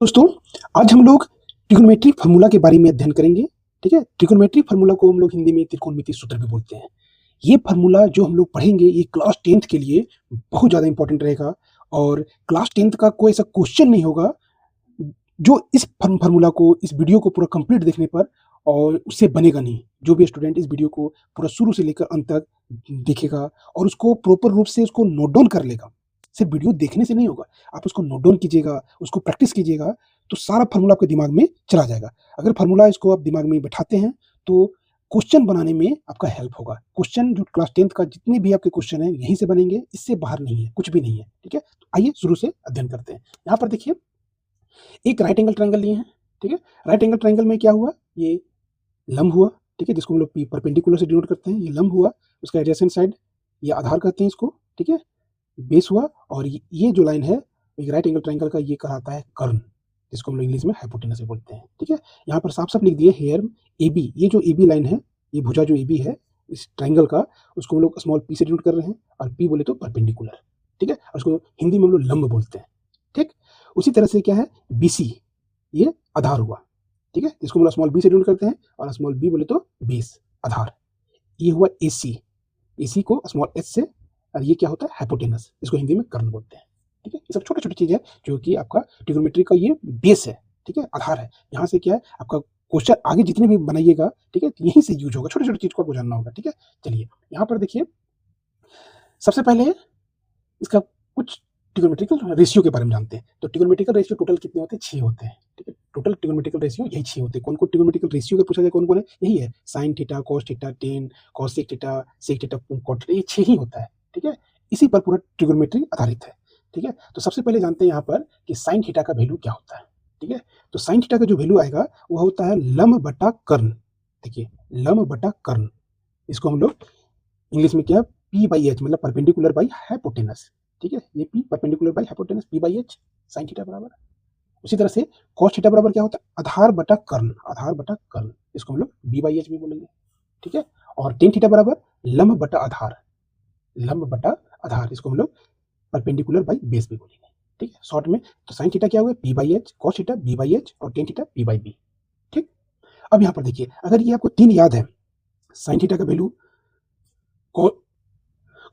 दोस्तों, आज हम लोग ट्रिग्नोमेट्री फार्मूला के बारे में अध्ययन करेंगे। ठीक है, ट्रिग्नोमेट्री फार्मूला को हम लोग हिंदी में त्रिकोणमिति सूत्र भी बोलते हैं। ये फार्मूला जो हम लोग पढ़ेंगे, ये क्लास 10th के लिए बहुत ज़्यादा इंपॉर्टेंट रहेगा। और क्लास 10th का कोई ऐसा क्वेश्चन नहीं होगा जो इस फार्मूला को, इस वीडियो को पूरा कंप्लीट देखने पर और उससे बनेगा नहीं। जो भी स्टूडेंट इस वीडियो को पूरा शुरू से लेकर अंत तक देखेगा और उसको प्रॉपर रूप से उसको नोट डाउन कर लेगा, सिर्फ वीडियो देखने से नहीं होगा। आप उसको नोट डाउन कीजिएगा, उसको प्रैक्टिस कीजिएगा, तो सारा फार्मूला आपके दिमाग में चला जाएगा। अगर फार्मूला इसको आप दिमाग में बैठाते हैं, तो क्वेश्चन बनाने में आपका हेल्प होगा। क्वेश्चन जो क्लास 10th का जितने भी आपके क्वेश्चन हैं, यहीं से बनेंगे, इससे बाहर नहीं है, कुछ भी नहीं है। ठीक है? तो आइए शुरू से अध्ययन करते हैं। यहाँ पर देखिए, एक राइट एंगल ट्रायंगल लिए हैं। ठीक है? राइट एंगल ट्रायंगल में क्या हुआ? ये लंब हुआ। ठीक है? जिसको हम लोग पी परपेंडिकुलर से डिनोट करते हैं, ये लंब हुआ। उसका एडजेसेंट साइड, ये आधार कहते हैं इसको। ठीक है? बेस हुआ। और ये जो लाइन है, एक राइट एंगल ट्रायंगल का, ये कहलाता है कर्ण, जिसको हम लोग इंग्लिश में हाइपोटेनस बोलते हैं। ठीक है? यहाँ पर साफ-साफ लिख दिए हियर एबी, ये जो एबी लाइन है, ये भुजा जो एबी है इस ट्रायंगल का, उसको हम लोग स्मॉल पी से डिनोट कर रहे हैं, और पी बोले तो परपेंडिकुलर। ठीक है? और उसको हिंदी में हम लोग लंब बोलते हैं। ठीक? उसी तरह से क्या है, बीसी, ये आधार हुआ। ठीक है? जिसको हम लोग स्मॉल बी से डिनोट करते हैं, और स्मॉल बी बोले तो बेस, आधार। ये हुआ एसी, एसी को स्मॉल एच से, और ये क्या होता है, हाइपोटेनस, इसको हिंदी में कर्ण बोलते हैं। ठीक है? ये सब छोटी-छोटी चीज़ है जो कि आपका ट्रिग्नोमेट्री का ये बेस है। ठीक है? आधार है। यहाँ से क्या है, आपका क्वेश्चन आगे जितने भी बनाइएगा, ठीक है, तो यहीं से यूज़ होगा। छोटी-छोटी चीज़ को आपको जानना होगा। ठीक है? चलिए, यहाँ पर देखिए, सबसे पहले इसका कुछ ट्रिग्नोमेट्रिकल रेशियो के बारे में जानते हैं। तो ट्रिग्नोमेट्रिकल रेशियो टोटल कितने होते हैं? 6 होते हैं। ठीक है? टोटल ट्रिग्नोमेट्रिकल रेशियो यही 6 होते हैं। कौन-कौन ट्रिग्नोमेट्रिकल रेशियो अगर पूछा जाए, कौन-कौन है? यही है, sine theta, cos theta, tan, cosec theta, sec theta, cot theta, ये 6 ही होता है। ठीक है? इसी पर पूरा ट्रिग्नोमेट्री आधारित है। ठीक है? तो सबसे पहले जानते हैं यहाँ पर कि साइन थीटा का वैल्यू क्या होता है। ठीक है? तो साइन थीटा का जो वैल्यू आएगा, वो होता है लंब बटा कर्ण। देखिए, लंब बटा कर्ण, इसको हम लोग इंग्लिश में क्या, पी बाई एच, मतलब परपेंडिकुलर बाई हाइपोटेनस। ठीक है? ये P perpendicular by hypotenuse, P by H, sine theta बराबर। उसी तरह से कॉस थीटा बराबर क्या होता है, आधार बटा कर्ण, आधार बटा कर्ण, इसको हम लोग बी बाई एच भी बोलेंगे। ठीक है? और टेन थीटा बराबर लंब बटा आधार, लंब बटा आधार, इसको हम लोग परपेंडिकुलर बाई बेस भी बोलेंगे। ठीक है? शॉर्ट में तो साइन थीटा क्या हुआ, P by H, cos theta B by H, और tan theta P by B. ठीक? अब यहाँ पर देखिए, अगर ये आपको 3 याद है, साइन थीटा का वैल्यू,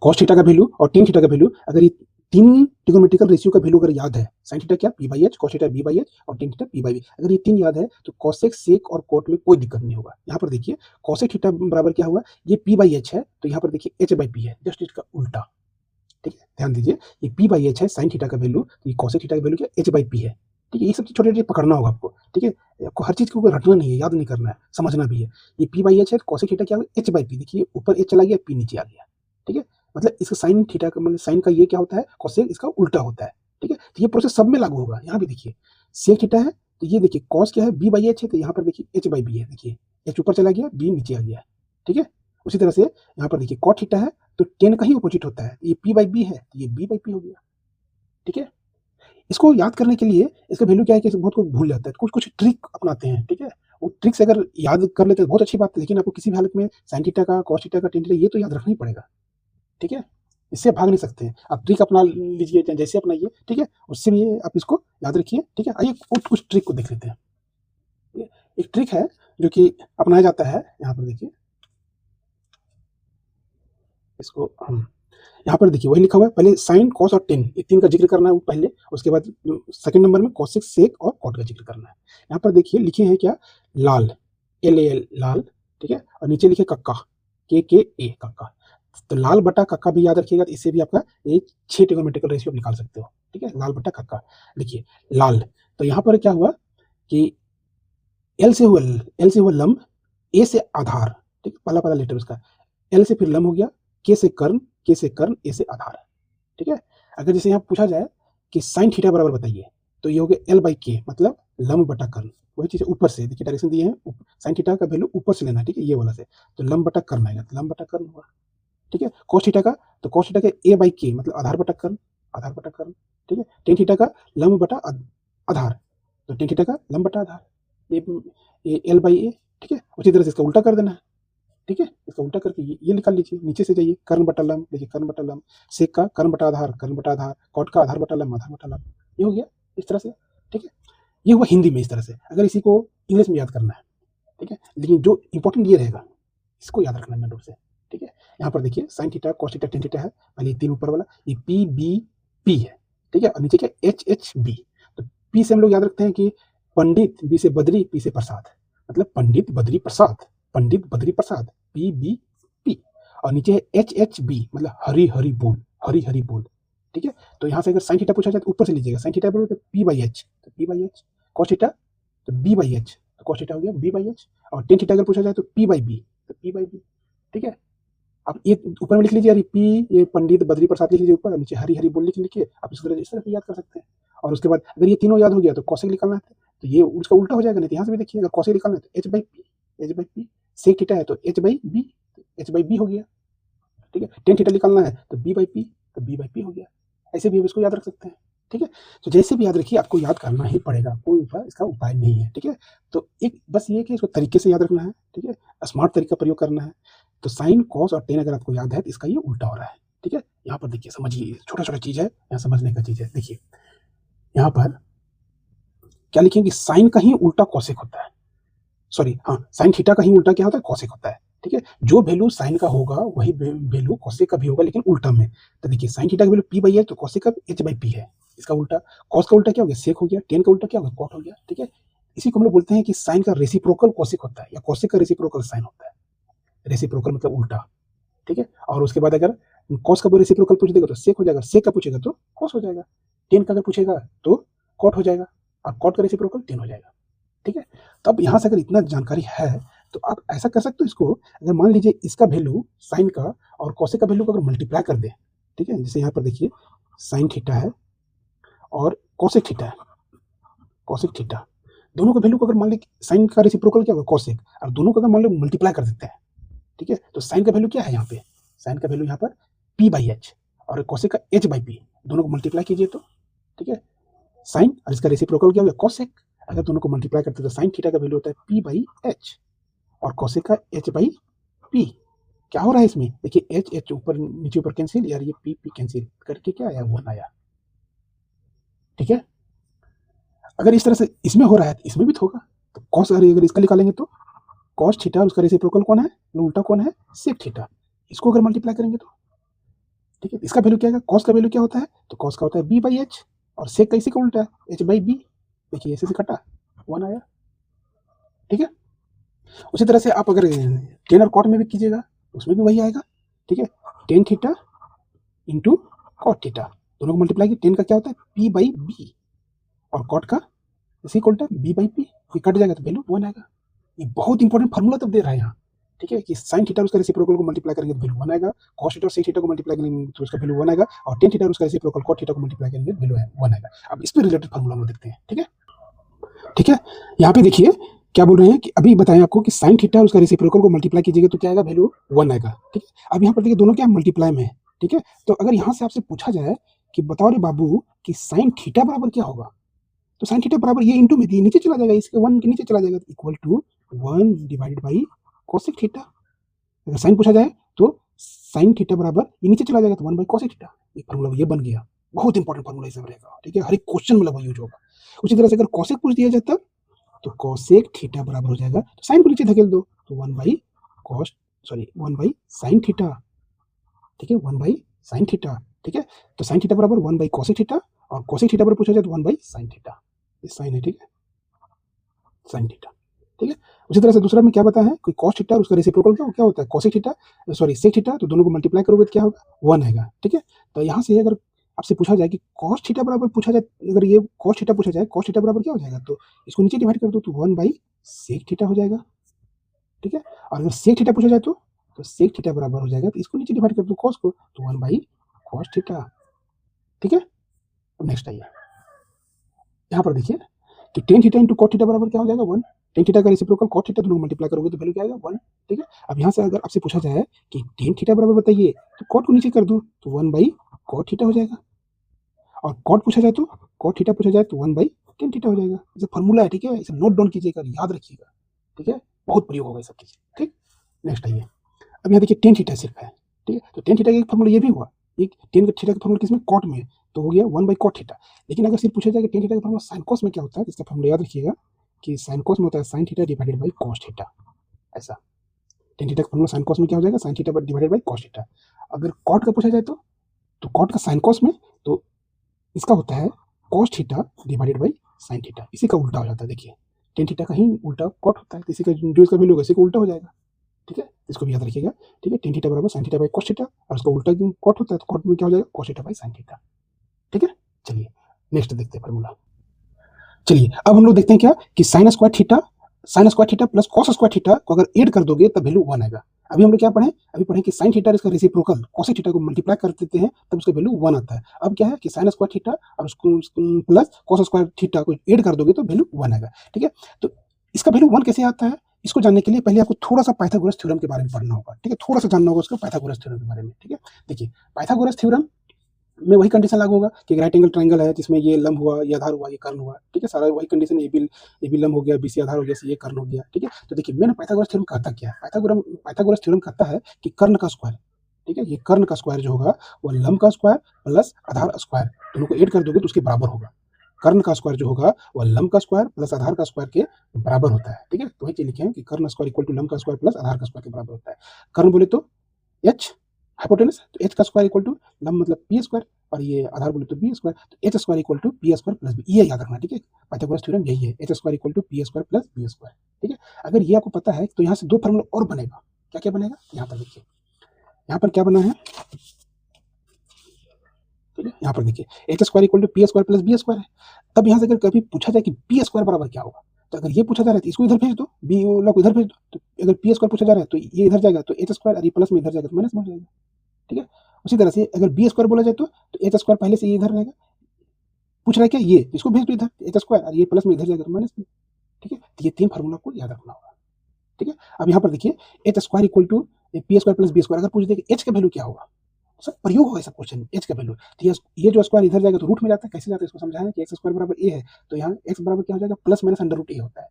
कॉस थीटा का वैल्यू और टेन थीटा का वैल्यू, अगर ये 3 ट्रिग्नोमेट्रिकल रेशियो का वैल्यू अगर याद है, साइन थीटा क्या, P by H, cos theta B by H, और tan theta P by B, अगर ये 3 याद है, तो कॉसेक, सेक और कॉट में कोई दिक्कत नहीं होगा। यहाँ पर देखिए, कॉसेक थीटा बराबर क्या हुआ, ये पी बाई एच है, तो यहाँ पर देखिए एच बाई पी है, जस्ट इसका उल्टा। ठीक है? ध्यान दीजिए, ये पी बाई एच है साइन थीटा का वैल्यू, तो ये कॉसेक थीटा का वैल्यू क्या, एच बाई पी है। ठीक है? ये सब चीज़ छोटे-छोटे पकड़ना होगा आपको। ठीक है? आपको हर चीज़ को रटना नहीं है, याद नहीं करना है, समझना भी है। ये पी बाई एच है, कॉसेक थीटा क्या हुआ, एच बाई पी, देखिए ऊपर एच चला गया, पी नीचे आ गया। ठीक है? मतलब इसका साइन थीटा का, मतलब साइन का ये क्या होता है, कॉसेक इसका उल्टा होता है। ठीक है? तो ये प्रोसेस सब में लागू होगा। यहाँ भी देखिए, सेक थीटा है, तो ये देखिए कॉस क्या है, बी बाई एच है, तो यहाँ पर देखिए एच बाई बी है। देखिए एच ऊपर चला गया, बी नीचे आ गया। ठीक है? उसी तरह से यहाँ पर देखिए कॉट थीटा है, तो टेन का ही अपोजिट होता है, ये पी बाई बी है, तो ये बी बाई पी हो गया। ठीक है? इसको याद करने के लिए इसका वैल्यू क्या है कि बहुत कोई भूल जाता है, कुछ-कुछ ट्रिक अपनाते हैं। ठीक है? वो ट्रिक्स अगर याद कर लेते हैं बहुत अच्छी बात है, लेकिन आपको किसी भी हालत में साइन थीटा का, कॉस थीटा का, टेन थीटा, ये तो याद रखना ही पड़ेगा। ठीक है? इससे भाग नहीं सकते हैं। आप ट्रिक अपना लीजिए, चाहे जैसे अपनाइए। ठीक है? उससे भी आप इसको याद रखिए। ठीक है? आइए कुछ ट्रिक को देख लेते हैं। ये एक ट्रिक है जो कि अपनाया जाता है, यहाँ पर देखिए, इसको हम यहाँ पर देखिए वही लिखा हुआ है, पहले साइन, कॉस और टेन, ये 3 का ज़िक्र करना है पहले, उसके बाद सेकंड नंबर में कॉसेक, सेक और कॉट का ज़िक्र करना है। यहाँ पर देखिए लिखे हैं क्या, लाल, LAL लाल, ठीक है? और नीचे लिखे कक्का, KKA कक्का। तो लाल बटा कक्का भी याद रखिएगा, तो इससे भी आपका ये 6 ट्रिग्नोमेट्रिकल रेशियो आप निकाल सकते हो। ठीक है? लाल बटा कक्का। देखिए लाल, तो यहाँ पर क्या हुआ कि एल से हुआ लंब, ए से आधार, ठीक है? पहला लेटर उसका, एल से फिर लंब हो गया, के से कर्ण, ए से आधार। ठीक है? अगर जैसे यहाँ पूछा जाए कि साइन थीटा बराबर बताइए, तो ये हो गया एल बाई के, मतलब लंब बटा कर्ण। वही चीज़ ऊपर से देखिए, डायरेक्शन दिए हैं, साइन थीटा का वैल्यू ऊपर से लेना है। ठीक है? ये वाला से, तो लंब बटा कर्ण आएगा, तो लंब बटा कर्ण हुआ। ठीक है? कॉस थीटा का, तो कॉस थीटा का ए बाई के, मतलब आधार बटा कर्ण, आधार बटा कर्ण। ठीक है? टेन थीटा का लंब बटा आधार, तो टेन थीटा का लंब बटा आधार, ये एल बाई ए। ठीक है? उसी तरह से इसका उल्टा कर देना है। ठीक है? इसका उल्टा करके ये निकाल लीजिए, नीचे से जाइए, कर्ण बटा लंब, देखिए कर्ण बटा लंब, सेक का कर्ण बटा आधार, कर्ण बटा आधार, कॉट का आधार बटा लंब, आधार बटा लंब, ये हो गया इस तरह से। ठीक है? ये हुआ हिंदी में इस तरह से, अगर इसी को इंग्लिश में याद करना है, ठीक है, लेकिन जो इंपॉर्टेंट ये रहेगा, इसको याद रखना है मेन रूप से, ठीक है। यहाँ पर देखिए sign theta, cos theta, tan theta है, पहले 3 ऊपर वाला, ये पी बी पी है, ठीक है, और नीचे क्या एच एच बी। तो पी से हम लोग याद रखते हैं कि पंडित, बी से बद्री, पी से प्रसाद, मतलब Pandit Badri Prasad, Pandit Badri Prasad, P B P. और नीचे है एच एच बी, मतलब हरी हरी बोल, हरी हरी बोल, ठीक है। तो यहाँ से अगर साइन थीटा पूछा जाए तो ऊपर से लीजिएगा, साइन थीटा बोलो तो पी बाई एच, तो P by H, cos theta तो बी बाई एच, तो कॉस थीटा हो गया बी बाई एच, और टेन थीटा अगर पूछा जाए तो पी बाई बी, तो पी बाई बी, ठीक है। अब ये ऊपर में लिख लीजिए, पी, ये पंडित बद्री प्रसाद लिख लीजिए ऊपर, नीचे हरी हरी बोल लिख लिखिए, आप इस तरह से याद कर सकते हैं। और उसके बाद अगर ये तीनों याद हो गया तो कॉसेक निकालना है, तो ये उसका उल्टा हो जाएगा, नहीं तो यहाँ से भी देखिए, अगर कॉसेक निकालना है तो H by P, H by P, sec theta है तो H by B, H by B हो गया, ठीक है। टेन थीटा निकालना है तो बी बाई पी, तो बी बाई पी हो गया। ऐसे भी हम इसको याद रख सकते हैं, ठीक है। तो जैसे भी याद रखिए, आपको याद करना ही पड़ेगा, कोई इसका उपाय नहीं है, ठीक है। तो एक बस ये कि इसको तरीके से याद रखना है, ठीक है, स्मार्ट तरीका प्रयोग करना है। तो साइन, कॉस और टेन अगर आपको याद है तो इसका ये उल्टा हो रहा है, ठीक है। यहाँ पर देखिए, समझिए, छोटा छोटा चीज है, यहाँ समझने का चीज है। देखिए यहाँ पर क्या लिखेंगे, साइन का ही उल्टा कॉसेक होता है, सॉरी हाँ, साइन थीटा का ही उल्टा क्या होता है, कॉसेक होता है, ठीक है। जो वैल्यू साइन का होगा वही वैल्यू कॉसेक का भी होगा, लेकिन उल्टा में। तो देखिए साइन थीटा का वैल्यू पी बाई है, तो कॉसेक का एच बाई पी है, इसका उल्टा। कॉस का उल्टा क्या हो गया, सेक हो गया, टेन का उल्टा क्या हो गया, कॉट हो गया, ठीक है। इसी को हम लोग बोलते हैं कि साइन का रेसिप्रोकल कॉसेक होता है, या कॉसेक का रेसिप्रोकल साइन होता है। रेसिप्रोकल मतलब उल्टा, ठीक है। और उसके बाद अगर कॉस का रेसिप्रोकल पूछ देगा तो सेक हो जाएगा, सेक का पूछेगा तो कॉस हो जाएगा, टेन का अगर पूछेगा तो कॉट हो जाएगा, और कॉट का रेसिप्रोकल टेन हो जाएगा, ठीक है। तो अब यहाँ से अगर इतना जानकारी है तो आप ऐसा कर सकते हो, इसको अगर मान लीजिए इसका वैल्यू साइन का और कॉसेक का वैल्यू को अगर मल्टीप्लाई कर दे, ठीक है, जैसे यहाँ पर देखिए साइन थीटा है और कॉसेक थीटा है, कॉसेक थीटा, दोनों का वैल्यू को अगर मान ली, साइन का रेसिप्रोकल क्या होगा कॉसेक, और दोनों को अगर मान लो मल्टीप्लाई कर देते हैं, ठीक है। तो साइन का वैल्यू क्या है यहाँ पे, साइन का वैल्यू यहाँ पर पी बाई एच, और कॉसेक का एच बाई पी, दोनों को मल्टीप्लाई कीजिए तो, ठीक है, साइन और इसका रेसिप्रोकल क्या हो गया कॉसेक, अगर दोनों को मल्टीप्लाई करते हैं तो साइन थीटा का वैल्यू होता है पी बाई एच, और कॉसेक का एच बाई पी। क्या हो रहा है इसमें, देखिए एच एच ऊपर नीचे ऊपर कैंसिल, यार ये पी पी कैंसिल करके क्या आया, वन आया, ठीक है। अगर इस तरह से इसमें हो रहा है तो इसमें भी तो होगा। तो कॉस अगर इसका निकालेंगे तो कॉस थीटा, उसका रेसिप्रोकल कौन है, उल्टा कौन है, सेक थीटा, इसको अगर मल्टीप्लाई करेंगे तो, ठीक है, इसका वैल्यू क्या है, कॉस का वैल्यू क्या होता है, तो कॉस का होता है बी बाई एच, और सेक का इसी का उल्टा है एच बाई बी, देखिए ऐसे से कटा, वन आया, ठीक है। उसी तरह से आप अगर टेन और कॉट में भी कीजिएगा उसमें भी वही आएगा, ठीक है। Tan theta into cot theta, दोनों को मल्टीप्लाई किया, टेन का क्या होता है पी बाई बी, और कॉट का इसी को उल्टा बी बाई पी, ये कट जाएगा तो वैल्यू वन आएगा। ये बहुत इंपॉर्टेंट फार्मूला तब दे रहा है यहाँ, ठीक है, कि साइन थीटा उसका रेसिप्रोकल को मल्टीप्लाई करेंगे तो वैल्यू वन आएगा, कॉस थीटा और सेक थीटा को मल्टीप्लाई करेंगे तो उसका वैल्यू वन आएगा, और टेन थीटा और उसका रेसिप्रोकल कॉट थीटा को मल्टीप्लाई करेंगे तो वैल्यू वन आएगा। अब इस पर रिलेटेड फार्मूला हम देखते हैं, ठीक है, ठीक है। यहाँ पे देखिए क्या बोल रहे हैं कि अभी बताएं आपको कि साइन थीटा उसका रेसिप्रोकल को मल्टीप्लाई कीजिएगा तो क्या आएगा, वैल्यू वन आएगा, ठीक है। अब यहाँ पर देखिए दोनों क्या मल्टीप्लाई में है, ठीक है। तो अगर यहाँ से आपसे पूछा जाए कि बताओ रे बाबू कि साइन थीटा बराबर क्या होगा, तो साइन थीटा बराबर ये इंटू में नीचे चला जाएगा, इसके वन के नीचे चला जाएगा, equal to one divided by cosec theta. अगर साइन पूछा जाए तो साइन थीटा बराबर ये नीचे चला जाएगा तो वन बाई कोसेक थीटा, एक फार्मूला ये बन गया, बहुत इंपॉर्टेंट फार्मूला इसमें रहेगा, ठीक है, हर एक क्वेश्चन में लगभग यूज होगा। उसी तरह से अगर कोसेक पूछ दिया जाता तो कोसेक थीटा बराबर हो जाएगा, तो साइन को नीचे धकेल दो तो one by cos, sorry one by sine theta, ठीक है, वन बाई साइन थीटा, ठीक है। तो साइन थीटा बराबर वन बाई कोसेक थीटा, और कोसेक थीटा बराबर पूछा जाए तो वन बाई साइन थीटा, ये साइन है, ठीक है, साइन थीटा, ठीक है। उसी तरह से दूसरा में क्या बताया है, कोई कॉस थीटा और उसका रेसिप्रोकल क्या होता है cosec theta, sorry sec theta, तो दोनों को मल्टीप्लाई करोगे तो क्या होगा, वन आएगा, ठीक है। तो यहाँ से अगर आपसे पूछा जाए कि कॉस थीटा बराबर पूछा जाए, अगर ये कॉस थीटा पूछा जाए, कॉस थीटा बराबर क्या हो जाएगा, तो इसको नीचे डिवाइड कर दो तो वन बाई सेक थीटा हो जाएगा, ठीक है। और अगर सेक थीटा पूछा जाए तो सेक थीटा बराबर हो जाएगा, तो इसको नीचे डिवाइड कर दो कॉस को, तो वन बाई कॉस थीटा, ठीक है। नेक्स्ट आइए, यहाँ पर देखिए कि tan theta into cot theta बराबर क्या हो जाएगा, वन, टेन थीटा का रेसिप्रोकल कॉट थीटा, दोनों मल्टीप्लाई करोगे तो वैल्यू क्या आएगा, वन, ठीक है। अब यहाँ से अगर आपसे पूछा जाए कि टेन थीटा बराबर बताइए, तो कॉट को नीचे कर दो तो वन बाई कॉट थीटा हो जाएगा, और कॉट पूछा जाए तो कॉट थीटा पूछा जाए तो वन बाई टेन थीटा हो जाएगा। इसे फॉर्मूला है, ठीक है, इसे नोट डाउन कीजिएगा, याद रखिएगा, ठीक है, बहुत प्रयोग होगा ये सब चीज़, ठीक। नेक्स्ट आइए, अब यहाँ देखिए टेन थीटा सिर्फ है, ठीक है, तो टेन थीटा का एक फॉर्मूला ये भी हुआ, एक टेन थीटा का फॉर्मूला किसमें, कॉट में, तो हो गया 1/cot थीटा। लेकिन अगर सिर्फ पूछा जाए कि टेन थीटा का फॉर्मूला साइन कॉस में क्या होता है, तो इसका फॉर्मूला याद रखिएगा कि साइन कॉस में होता है sine theta divided by cos theta. ऐसा टेन थीटा का फॉर्मूला साइन कॉस में क्या हो जाएगा, sine theta divided by cos theta. अगर कॉट का पूछा जाए तो कॉट का साइन कॉस में, तो इसका होता है cos theta divided by sine theta. इसी का उल्टा हो जाता है, देखिए टेन थीटा का ही उल्टा कॉट होता है, तो इसी का जो इसका वैल्यू होगा इसी का उल्टा हो जाएगा। ठीक है, इसको भी याद रखिएगा। ठीक है, टेन थीटा बराबर sine theta by cos theta, और उसका उल्टा कॉट होता है, तो कॉट में क्या हो जाएगा, cos theta by sine theta. ठीक है, चलिए नेक्स्ट देखते हैं फॉर्मूला। चलिए अब हम लोग देखते हैं क्या कि sign square theta plus cos square theta को अगर ऐड कर दोगे तब वैल्यू 1 आएगा। अभी हम लोग क्या पढ़े, अभी पढ़े कि साइन थीटा इसका रेसिप्रोकल कॉस थीटा को मल्टीप्लाई कर देते हैं तब उसका वैल्यू 1 आता है। अब क्या है कि साइन स्क्वायर थीटा और उसको प्लस कॉस स्क्वायर थीटा को ऐड कर दोगे तो वैल्यू 1 आएगा। ठीक है, तो इसका वैल्यू 1 कैसे आता है, इसको जानने के लिए पहले आपको थोड़ा सा पाइथागोरस थ्योरम के बारे में पढ़ना होगा। ठीक है, थोड़ा सा जानना होगा उसका पाइथागोरस थ्योरम के बारे में। ठीक है, देखिए पाइथागोरस थ्योरम में वही कंडीशन लागू होगा कि राइट एंगल ट्रायंगल है जिसमें ये लंब हुआ, ये आधार हुआ, ये कर्ण हुआ। ठीक है, सारा वही कंडीशन, ए बी लंब हो गया, बी सी आधार हो गया, ये कर्ण हो गया। ठीक है, तो देखिए मैंने पाइथागोरस थ्योरम कहता क्या है, पाइथागोरस थ्योरम कहता है कि कर्ण का स्क्वायर, ठीक है, ये कर्ण का स्क्वायर जो होगा वो लंब का स्क्वायर प्लस आधार स्क्वायर दोनों को ऐड कर दोगे तो उसके बराबर होगा। कर्ण का स्क्वायर जो होगा वो लंब का स्क्वायर प्लस आधार का स्क्वायर के बराबर होता है। ठीक है, तो वही चीज लिखे हैं कि कर्ण स्क्वायर इक्वल टू लंब का स्क्वायर प्लस आधार का स्क्वायर के बराबर होता है। कर्ण बोले तो एच हाइपोटेनस, तो एच का स्क्वायर इक्वल टू लंब मतलब पी स्क्वायर, और ये आधार बोले तो बी स्क्वायर, तो H square equal to P square plus B, ये याद रखना। ठीक है, पाइथागोरस थ्योरम यही है, H square equal to P square plus B square. ठीक है, अगर ये आपको पता है तो यहाँ से दो फॉर्मूला और बनेगा। क्या क्या बनेगा, यहाँ पर देखिए, यहाँ पर क्या बना है, ठीक है, यहाँ पर देखिए H square equal to P square plus B square है। तब यहाँ से अगर कभी पूछा जाए कि पी स्क्वायर बराबर क्या होगा, तो अगर ये पूछा जा रहा है तो इसको इधर भेज दो, बी वाला को इधर भेज दो, तो अगर पी स्क्वायर पूछा जा रहा है तो ये इधर जाएगा तो एच स्क्वायर, और ये प्लस में इधर जाएगा तो माइनस में हो जाएगा। ठीक है, उसी तरह से अगर बी स्क्वायर बोला जाए तो एच स्क्वायर पहले से ये इधर रहेगा, पूछ रहा है क्या, ये इसको भेज दो इधर एच स्क्वायर, और ये प्लस में इधर जाएगा तो माइनस में। ठीक है, तो ये तीन फार्मूला को याद रखना होगा। ठीक है, अब यहाँ पर देखिए H square equal to P square plus B square, अगर पूछ दे एच का वैल्यू क्या होगा, सब प्रयोग होगा ऐसा क्वेश्चन, एच का वैल्यू, तो ये जो स्क्वायर इधर जाएगा तो रूट में जाता है, कैसे जाता है इसको समझाएं कि एक्स स्क्वायर बराबर ए है, तो यहाँ एक्स बराबर क्या हो जाएगा, प्लस माइनस अंडर रूट ए होता है।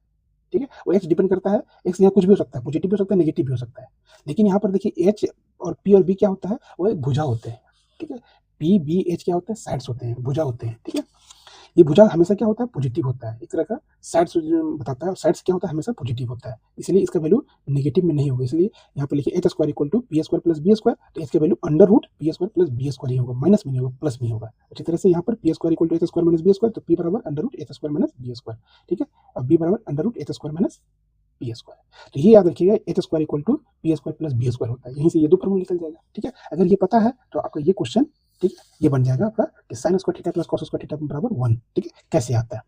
ठीक है, वो एक्स डिपेंड करता है, एक्स यहाँ कुछ भी हो सकता है, पॉजिटिव भी हो सकता है, नेगेटिव भी हो सकता है। लेकिन यहाँ पर देखिए एच और पी और बी क्या होता है, वो एक भुजा होते हैं। ठीक है, पी बी एच क्या होता है, साइड्स होते हैं, भुजा होते हैं। ठीक है, ये भुजा हमेशा क्या होता है, पॉजिटिव होता है, एक तरह का साइड्स बताता है, और साइड्स क्या होता है, हमेशा पॉजिटिव होता है, इसलिए इसका वैल्यू नेगेटिव में नहीं होगा। इसलिए यहाँ पर लिखिए H square equal to P square plus B square, तो इसका value under root P square plus B square ही होगा, माइनस में नहीं होगा, प्लस में होगा। अच्छी तरह से यहाँ पर P square equal to H square minus B square, तो पी बराबर under root H square minus B square. ठीक है, और बी बराबर under root H square minus P square, तो ये याद रखिएगा H square equal to P square plus B square होता है, यहीं से ये दो फॉर्मूला निकल जाएगा। ठीक है, अगर ये पता है तो आपका ये क्वेश्चन, ठीक है, ये बन जाएगा आपका कि sign square theta plus cos square theta बराबर 1। ठीक है, कैसे आता है,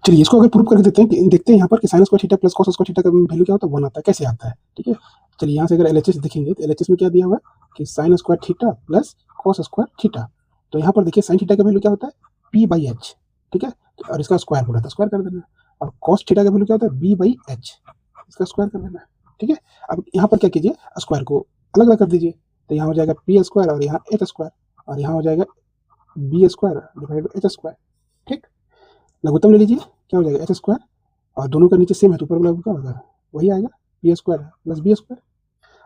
चलिए इसको अगर प्रूव करके देखते हैं यहाँ पर कि sign square theta plus cos square theta का वैल्यू क्या होता है, 1 आता है, कैसे आता है। ठीक है, चलिए यहाँ से अगर एलएचएस देखेंगे तो एलएचएस में क्या दिया हुआ है कि sign square theta plus cos square theta, तो यहाँ पर देखिए साइन थीटा का वैल्यू क्या होता है, पी बाई एच। ठीक है, और इसका स्क्वायर बोला था, स्क्वायर कर देना, और कॉस थीटा का वैल्यू क्या होता है, बी बाई एच, इसका स्क्वायर कर देना। ठीक है, अब यहाँ पर क्या कीजिए, स्क्वायर को अलग अलग कर दीजिए, तो यहाँ हो जाएगा पी स्क्वायर और यहाँ एच स्क्वायर, और यहाँ हो जाएगा B square divide by H square. ठीक, लघुत्तम ले लीजिए, क्या हो जाएगा एच स्क्वायर, और दोनों का नीचे सेम है तो ऊपर वाला क्या होगा, वही आएगा P square plus B square.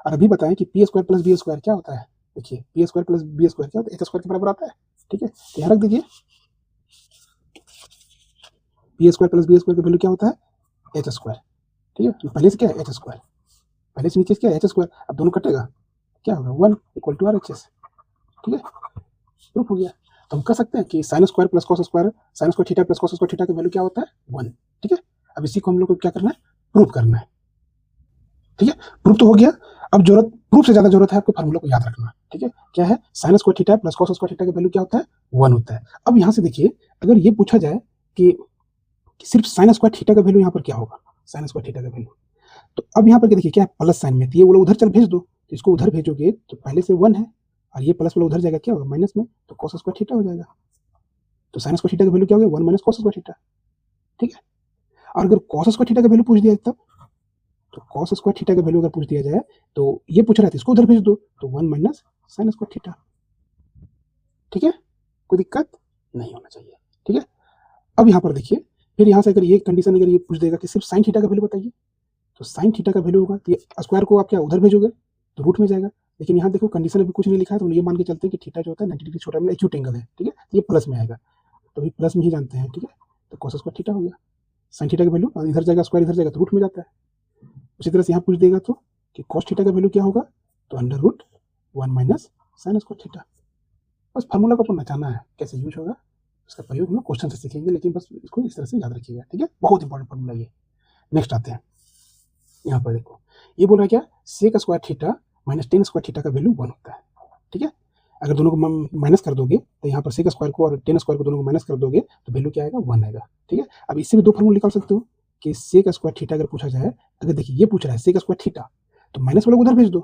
और अभी बताएं कि P square plus B square क्या होता है, देखिए P square plus B square क्या होता है, एच स्क्वायर के बराबर आता है। ठीक है, तो यहाँ रख दीजिए, P square plus B square का वैल्यू क्या होता है, एच स्क्वायर। ठीक है, तो पहले से क्या है एच स्क्वायर, पहले से नीचे क्या है एच स्क्वायर, अब दोनों कटेगा, क्या होगा 1 equal to R H S. ठीक है, प्रूफ हो गया। तो हम कह सकते हैं कि sine square plus cos square, sign square theta plus cos square theta का वैल्यू क्या होता है, 1। ठीक है, अब इसी को हम लोग को क्या करना है, प्रूफ करना है। ठीक है, प्रूफ तो हो गया, अब प्रूफ से ज्यादा जरूरत है आपको फार्मूला को याद रखना। ठीक है, क्या है, sign square theta plus cos square theta का वैल्यू क्या होता है, 1 होता है। अब यहाँ से देखिए, अगर ये पूछा जाए कि सिर्फ साइन स्क्वायर थीटा का वैल्यू यहाँ पर क्या होगा, साइन स्क्वायर थीटा का वैल्यू, तो अब यहाँ पर क्या देखिए, क्या है प्लस साइन में, तो ये बोला उधर चल भेज दो, तो इसको उधर भेजोगे तो पहले से 1 है, और ये प्लस वाला उधर जाएगा, क्या होगा माइनस में, तो कॉस स्क्वायर थीटा हो जाएगा। तो साइन स्क्वायर थीटा का वैल्यू क्या हो गया, 1 माइनस कॉस स्क्वायर थीटा। ठीक है, और अगर कॉस स्क्वायर थीटा का वैल्यू पूछ दिया तब, तो कॉस स्क्वायर थीटा का वैल्यू अगर पूछ दिया जाए तो ये पूछ रहा था इसको उधर भेज दो, तो 1 माइनस साइन स्क्वायर थीटा। ठीक है, कोई दिक्कत नहीं होना चाहिए। ठीक है, अब यहाँ पर देखिए, फिर यहाँ से अगर ये कंडीशन अगर ये पूछ देगा कि सिर्फ साइन थीटा का वैल्यू बताइए, तो साइन थीटा का वैल्यू होगा, तो स्क्वायर को आप क्या उधर भेजोगे तो रूट में जाएगा, लेकिन यहाँ देखो कंडीशन अभी कुछ नहीं लिखा है, तो ये मान के चलते हैं कि थीटा जो होता है 90 डिग्री छोटा मतलब एक्यूट एंगल है, ठीक है, ये प्लस में आएगा, तो अभी प्लस में ही जानते हैं, ठीक है, तो cos स्क्वायर थीटा हो गया। साइन थीटा का वैल्यू इधर जाएगा, स्क्वायर इधर जाएगा तो रूट में जाता है। उसी तरह से यहाँ पूछ देगा तो कि cos थीटा का वैल्यू क्या होगा, तो under root 1 minus sine square theta. बस फार्मूला को अपना जाना है कैसे यूज होगा, इसका प्रयोग हम लोग क्वेश्चन से सीखेंगे, लेकिन बस इसको इस तरह से याद रखिएगा, ठीक है, बहुत इंपॉर्टेंट फार्मूला ये। नेक्स्ट आते हैं, यहाँ पर देखो ये बोल रहा है क्या, sec square theta minus tan square theta का वैल्यू 1 होता है, ठीक है। अगर दोनों को माइनस कर दोगे तो यहाँ पर सेक स्क्वायर को और टेन स्क्वायर को दोनों को माइनस कर दोगे तो वैल्यू क्या आएगा, 1 आएगा, ठीक है। अब इससे भी दो फार्मूला निकाल सकते हो कि सेक स्क्वायर थीटा अगर पूछा जाए, अगर देखिए ये पूछ रहा है सेक स्क्वायर थीटा, तो माइनस वाला उधर भेज दो,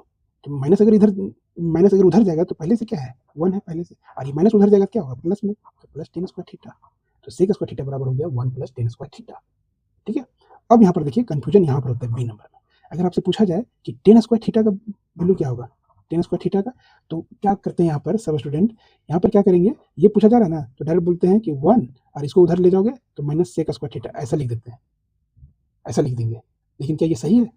तो माइनस अगर उधर जाएगा तो पहले से क्या है, 1 है पहले से, और ये माइनस उधर जाएगा क्या होगा, प्लस में, तो प्लस टेन स्क्वायर थीटा, तो सेक स्क्वायर थीटा बराबर हो गया 1 प्लस टेन स्क्वायर थीटा, ठीक है। अब यहाँ पर देखिए कंफ्यूजन यहाँ पर होता है बी नंबर में, अगर आपसे पूछा जाए कि टेन स्क्वायर थीटा का वैल्यू क्या होगा, टेन स्क्वायर थीटा का, तो क्या करते हैं यहाँ पर सब स्टूडेंट, यहाँ पर क्या करेंगे, ये पूछा जा रहा है ना, तो डायरेक्ट बोलते हैं कि 1 और इसको उधर ले जाओगे तो माइनस सेक स्क्वायर थीटा, ऐसा लिख देते हैं, ऐसा लिख देंगे। लेकिन क्या ये सही है,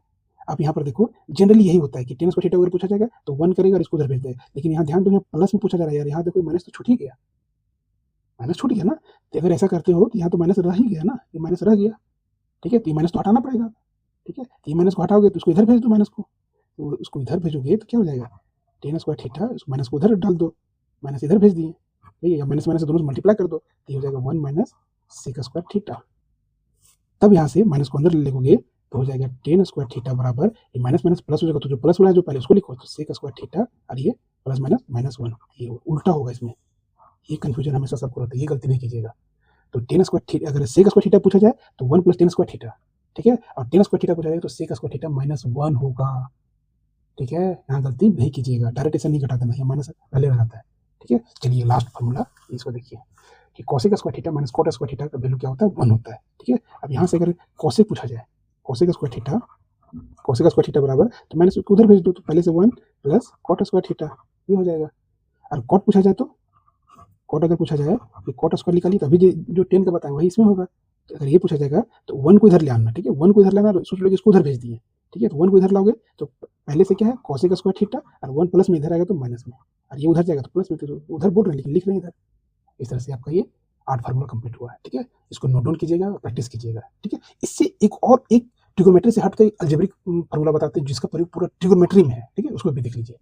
आप यहाँ पर देखो जनरली यही होता है कि टेन स्क्वायर थीटा अगर पूछा जाएगा तो 1 करेगा और इसको उधर भेज देगा, लेकिन यहाँ ध्यान दो, यहाँ प्लस में पूछा जा रहा है यार, यहाँ देखो माइनस तो छूट ही गया, माइनस छूट गया ना, तो अगर ऐसा करते हो कि यहाँ तो माइनस रह ही गया ना, ये माइनस रह गया, ठीक है, तो ये माइनस तो हटाना पड़ेगा, ठीक है, तो ये माइनस को हटाओगे तो उसको इधर भेज दो माइनस को, तो उसको इधर भेजोगे तो क्या हो जाएगा, टेन स्क्वायर थीटा, उस माइनस को उधर डाल दो, माइनस इधर भेज दिए, ठीक है, या माइनस माइनस दोनों मल्टीप्लाई कर दो, तो ये हो जाएगा 1 माइनस सेक स्क्वायर थीटा। तब यहाँ से माइनस को अंदर ले लोगे तो हो जाएगा टेन स्क्वायर थीटा बराबर, ये माइनस माइनस प्लस हो जाएगा, तो जो प्लस वाला है जो पहले उसको लिखो, तो सेक स्क्वायर थीटा, और ये प्लस माइनस माइनस 1, ये उल्टा होगा इसमें, ये कंफ्यूजन हमेशा सबको रहता है, ये गलती नहीं कीजिएगा। तो टेन स्क्वायर थीटा, अगर सेक स्क्वायर थीटा पूछा जाए तो 1 प्लस टेन स्क्वायर थीटा, ठीक है, और टेन स्क्वायर थीटा पूछा जाए तो सेक स्क्वायर थीटा माइनस 1 होगा, ठीक है, यहाँ गलती नहीं कीजिएगा, डायरेक्ट ऐसा नहीं घटा देना, यहाँ माइनस पहले रहता है, ठीक है। चलिए लास्ट फार्मूला इसको देखिए कि cosec square theta minus cot square theta का वैल्यू क्या होता है, 1 होता है, ठीक है। अब यहाँ से अगर कॉसेक पूछा जाए, कॉसेक स्क्वायर थीटा बराबर, तो माइनस उधर भेज दो, तो पहले से 1 प्लस कॉट स्क्वायर थीटा, ये हो जाएगा। और कॉट पूछा जाए तो कॉट अगर पूछा जाए कि कॉट स्क्वायर निकालिए, तो अभी जो 10 का बताएं वही इसमें होगा, तो अगर ये पूछा जाएगा तो 1 को इधर ले आना, ठीक है, 1 को इधर लाना, सोच लो कि इसको उधर भेज दिए, ठीक है, तो 1 को इधर लाओगे तो पहले से क्या है कॉसेक स्क्वायर थीटा, और 1 प्लस में इधर आएगा तो माइनस में, और ये उधर जाएगा तो प्लस में, तो उधर बोल रहे हैं लेकिन लिख रहे हैं इधर। इस तरह से आपका ये 8 फार्मूला कंप्लीट हुआ है, ठीक है, इसको नोट डाउन कीजिएगा और प्रैक्टिस कीजिएगा, ठीक है। इससे एक ट्रिगोनोमेट्री से हटकर अलजेब्रिक फार्मूला बताते हैं जिसका प्रयोग पूरा ट्रिगोनोमेट्री में है, ठीक है, उसको भी देख लीजिए।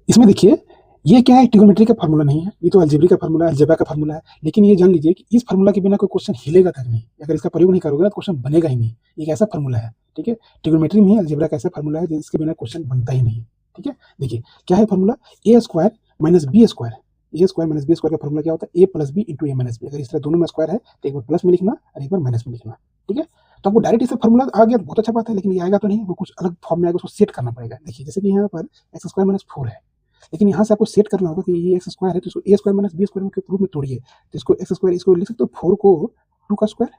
इसमें देखिए ये क्या है, ट्रिगोनोमेट्री का फार्मूला नहीं है, ये तो अलजेब्रिक का फार्मूला है, अलजेब्रा का फार्मूला है, लेकिन ये जान लीजिए कि इस फार्मूला के बिना कोई क्वेश्चन हिलेगा तक नहीं, अगर इसका प्रयोग नहीं करोगे ना तो क्वेश्चन बनेगा ही नहीं, एक ऐसा फार्मूला है, ठीक है, ट्रिगोनोमेट्री में अलजेब्रा का ऐसा फार्मूला है जिसके बिना क्वेश्चन बनता ही नहीं, ठीक है। देखिए क्या है फार्मूला, ए स्क्वायर माइनस बी स्क्वायर, ए स्क्वायर माइनस बी स्क्वायर का फार्मूला क्या होता है, ए प्लस बी इंटू ए माइनस बी, अगर इस तरह दोनों में स्क्वायर है तो एक बार प्लस में लिखना और एक बार माइनस में लिखना, ठीक है। तो आपको डायरेक्ट इससे फार्मूला आ गया तो बहुत अच्छा बात है, लेकिन ये आएगा तो नहीं, वो कुछ अलग फॉर्म में आएगा, उसको सेट करना पड़ेगा। देखिए जैसे कि यहाँ पर एक्स स्क्वायर माइनस 4 है, लेकिन यहाँ से आपको सेट करना होगा कि ये एक्स स्क्वायर है तो इसको ए स्क्वायर माइनस बी स्क्वायर के रूप में तोड़िए, तो इसको एक्स स्क्वायर, इसको लिख सकते हो 4 को 2 का स्क्वायर,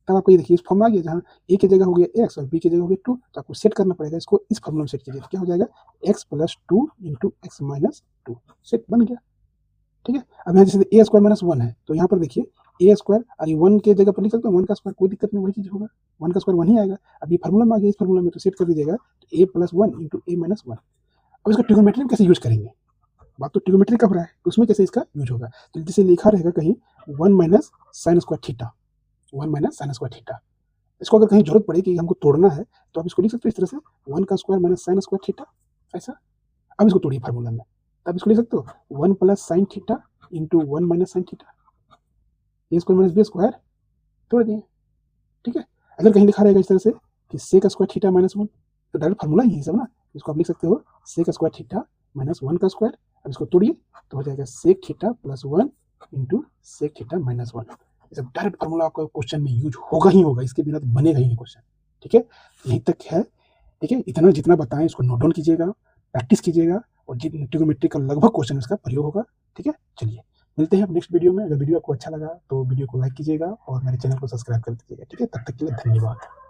तब आपको ये देखिए इस फॉर्म में आ गया, जहाँ ए की जगह हो गया एक्स और बी की जगह हो गया 2, तो आपको सेट करना पड़ेगा, इसको इस फॉर्मूला में सेट कीजिए, तो क्या हो जाएगा x plus 2 into x minus 2, set बन गया, ठीक है। अब यहाँ जैसे ए स्क्वायर माइनस 1 है तो यहाँ पर देखिए ए स्क्वायर और ये 1 के जगह पर लिख सकते हो 1 का स्क्वायर, कोई दिक्कत नहीं, वही चीज होगा, 1 का स्क्वायर 1 ही आएगा। अब ये फार्मूला में आ गया, इस फार्मूला में तो सेट कर दीजिएगा, तो ए प्लस 1 इंटू ए माइनस 1। अब इसका ट्रिगोनोमेट्री में कैसे यूज करेंगे, बात तो ट्रिगोनोमेट्री का हो रहा है, तो उसमें कैसे इसका यूज होगा, तो जैसे लिखा रहेगा कहीं 1 minus sine square theta, 1 minus sine square theta, इसको अगर कहीं जरूरत पड़े कि हमको तोड़ना है तो आप इसको लिख सकते हो इस तरह से 1 का square minus sine square theta, ऐसा। अब इसको तोड़िए फार्मूला में, तब इसको लिख सकते हो 1 plus sine theta into 1 minus sine theta, A square minus B square तोड़ दिए, ठीक है। अगर कहीं लिखा रहेगा इस तरह से कि सेक स्क्वायर थीटा माइनस 1, तो डायरेक्ट फार्मूला ही है सब ना, इसको आप लिख सकते हो सेक स्क्वायर थीटा माइनस 1 का स्क्वायर, अब इसको तोड़िए तो हो जाएगा sec theta plus 1 into sec theta minus 1। ये सब डायरेक्ट फार्मूला आपका क्वेश्चन में यूज होगा ही होगा, इसके बिना तो बनेगा ही नहीं क्वेश्चन, ठीक है। यहीं तक है, ठीक है, इतना जितना बताएं इसको नोट डाउन कीजिएगा, प्रैक्टिस कीजिएगा, और ट्रिगोनोमेट्री का लगभग क्वेश्चन इसका प्रयोग होगा, ठीक है। चलिए मिलते हैं अब नेक्स्ट वीडियो में, अगर वीडियो आपको अच्छा लगा तो वीडियो को लाइक कीजिएगा और मेरे चैनल को सब्सक्राइब कर दीजिएगा, ठीक है। तब तक के लिए धन्यवाद।